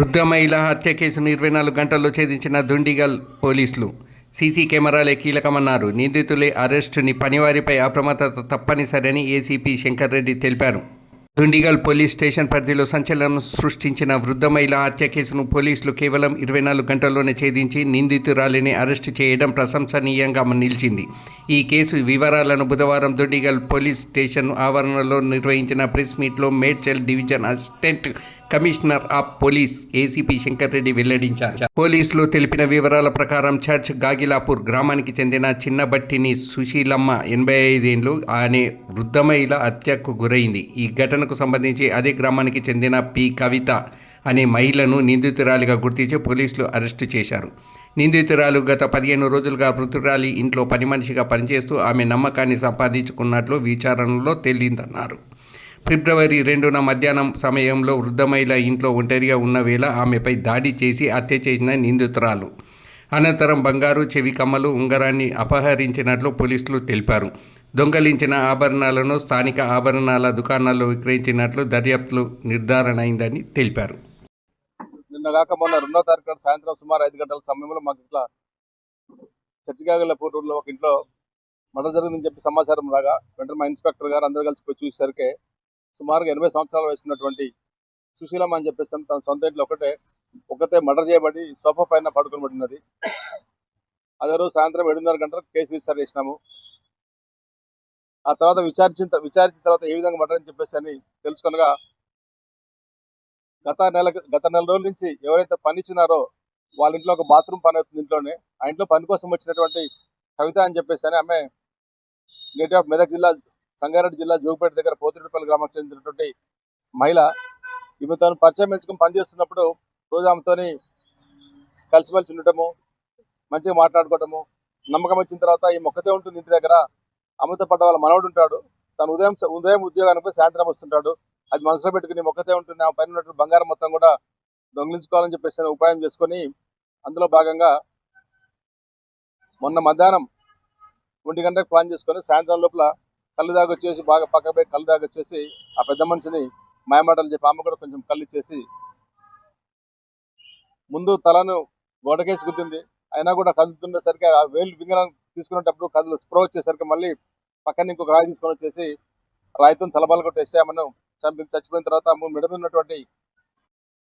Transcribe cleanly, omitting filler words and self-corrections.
వృద్ధ మహిళ హత్య కేసును 24 గంటల్లో ఛేదించిన దుండిగల్ పోలీసులు. సీసీ కెమెరాలే కీలకమన్నారు. నిందితులే అరెస్టుని పనివారిపై అప్రమత్తత తప్పనిసరని ఏసీపీ శంకర్ రెడ్డి తెలిపారు. దుండిగల్ పోలీస్ స్టేషన్ పరిధిలో సంచలనం సృష్టించిన వృద్ధ మహిళ హత్య కేసును పోలీసులు కేవలం 24 గంటల్లోనే ఛేదించి నిందితురాలిని అరెస్టు చేయడం ప్రశంసనీయంగా నిలిచింది. ఈ కేసు వివరాలను బుధవారం దుండిగల్ పోలీస్ స్టేషన్ ఆవరణలో నిర్వహించిన ప్రెస్ మీట్లో Medchal division assistant commissioner of police ACP Shankar Reddy వెల్లడించారు. పోలీసులు తెలిపిన వివరాల ప్రకారం చర్చ్ గాగిలాపూర్ గ్రామానికి చెందిన చిన్నబట్టిని సుశీలమ్మ 85 ఏళ్లు అనే వృద్ధ మహిళ హత్యకు గురైంది. ఈ ఘటనకు సంబంధించి అదే గ్రామానికి చెందిన పి కవిత అనే మహిళను నిందితురాలిగా గుర్తించి పోలీసులు అరెస్టు చేశారు. నిందితురాలు గత 15 రోజులుగా మృతురాలి ఇంట్లో పని మనిషిగా పనిచేస్తూ ఆమె నమ్మకాన్ని సంపాదించుకున్నట్లు విచారణలో తేలిందన్నారు. ఫిబ్రవరి 2న మధ్యాహ్నం సమయంలో వృద్ధ మహిళ ఇంట్లో ఒంటరిగా ఉన్న వేళ ఆమెపై దాడి చేసి హత్య చేసిన నిందితురాలు. అనంతరం బంగారు చెవి కమ్మలు ఉంగరాన్ని అపహరించినట్లు పోలీసులు తెలిపారు. దొంగలించిన ఆభరణాలను స్థానిక ఆభరణాల దుకాణాల్లో విక్రయించినట్లు దర్యాప్తులో నిర్ధారణ అయిందని తెలిపారు. నిన్నగాక మొన్న 2వ తారీఖు సాయంత్రం సుమారు 5 గంటల సమయంలో మాకు ఇట్లా చర్చిగాగలపూర్ రోడ్లో ఒక ఇంట్లో మర్డర్ జరిగిందని చెప్పి సమాచారం రాగా వెంటనే మా ఇన్స్పెక్టర్ గారు అందరూ కలిసి పోయి చూసేసరికి సుమారుగా 80 సంవత్సరాల వయసున్నటువంటి సుశీలమ్మ అని చెప్పేసి తన సొంత ఇంట్లో ఒకతే మర్డర్ చేయబడి సోఫా పైన పడుకొని పడినది. అదే రోజు సాయంత్రం 7:30 గంటలకు కేసు రిజిస్టర్ చేసినాము. ఆ తర్వాత విచారించిన తర్వాత ఏ విధంగా మర్డర్ అని చెప్పేసి అని తెలుసుకొనగా గత నెల రోజుల నుంచి ఎవరైతే పని ఇచ్చినారో వాళ్ళ ఇంట్లో ఒక బాత్రూమ్ పని అవుతుంది ఇంట్లోనే. ఆ ఇంట్లో పని కోసం వచ్చినటువంటి కవిత అని చెప్పేసి అని ఆమె నేటివ్ ఆఫ్ మెదక్ జిల్లా సంగారెడ్డి జిల్లా జోగిపేట దగ్గర పోతిరెడ్డిపల్లి గ్రామానికి చెందినటువంటి మహిళ. ఈమె తను పరిచయం పెంచుకొని పనిచేస్తున్నప్పుడు రోజు ఆమెతోని కలిసిమెలిసి ఉండటము, మంచిగా మాట్లాడుకోవటము, నమ్మకం వచ్చిన తర్వాత ఈ మొక్కతే ఉంటుంది ఇంటి దగ్గర. ఆమెతో పడ్డ వాళ్ళ మనవడు ఉంటాడు. తను ఉదయం ఉద్యోగానికి సాయంత్రం వస్తుంటాడు. అది మనసులో పెట్టుకుని మొక్కతే ఉంటుంది. ఆమె పైన ఉన్నటువంటి బంగారం మొత్తం కూడా దొంగిలించుకోవాలని చెప్పేసి ఉపాయం చేసుకొని అందులో భాగంగా మొన్న మధ్యాహ్నం 1 గంటలకు ప్లాన్ చేసుకొని సాయంత్రం లోపల కళ్ళు దాగొచ్చేసి బాగా పక్కపై కళ్ళు దాగొచ్చేసి ఆ పెద్ద మనిషిని మాయమాటలు చెప్పి ఆమె కూడా కొంచెం కళ్ళు ఇచ్చేసి ముందు తలను గోడకేసి గుద్దింది. అయినా కూడా కదులుతుండేసరికి ఆ వేలు ఫింగర్ తీసుకునేటప్పుడు స్ప్రో వచ్చేసరికి మళ్ళీ పక్కన ఇంకొక రాయి తీసుకొని వచ్చేసి రాయితో తలబాలు కొట్టేసి ఆమెను చంపిపోయిన తర్వాత మెడ ఉన్నటువంటి